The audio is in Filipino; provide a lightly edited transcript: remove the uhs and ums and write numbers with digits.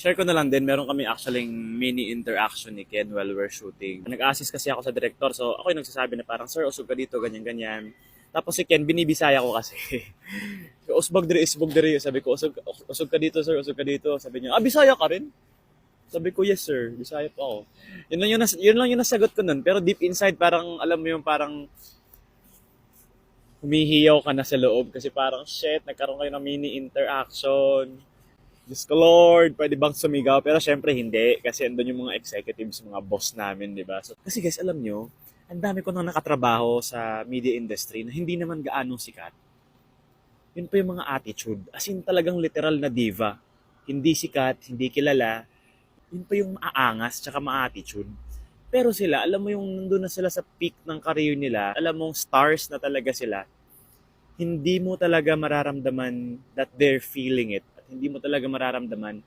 Share ko na lang din, meron kami actually mini interaction ni Ken while we're shooting. Nag-assist kasi ako sa director, so ako yung nagsasabi na parang, sir, usog ka dito, ganyan-ganyan. Tapos si Ken, binibisaya ko kasi. Usbog diri. Sabi ko, usog ka dito, sir, usog ka dito. Sabi niya, Bisaya ka rin? Sabi ko, yes, sir, Bisaya po ako. Yun lang yung nasagot ko nun. Pero deep inside, parang, alam mo yung parang, humihiyaw ka na sa loob kasi parang, shit, nagkaroon kayo ng mini interaction. Diyos ko Lord, pwede bang sumigaw? Pero syempre hindi, kasi andun yung mga executives, mga boss namin, di ba? So, kasi guys, alam nyo, ang dami ko nang nakatrabaho sa media industry na hindi naman gaano sikat. Yun po yung mga attitude. As in talagang literal na diva. Hindi sikat, hindi kilala. Yun po yung maaangas, tsaka ma-attitude. Pero sila, alam mo yung nandun na sila sa peak ng career nila, alam mong stars na talaga sila, hindi mo talaga mararamdaman that they're feeling it. At hindi mo talaga mararamdaman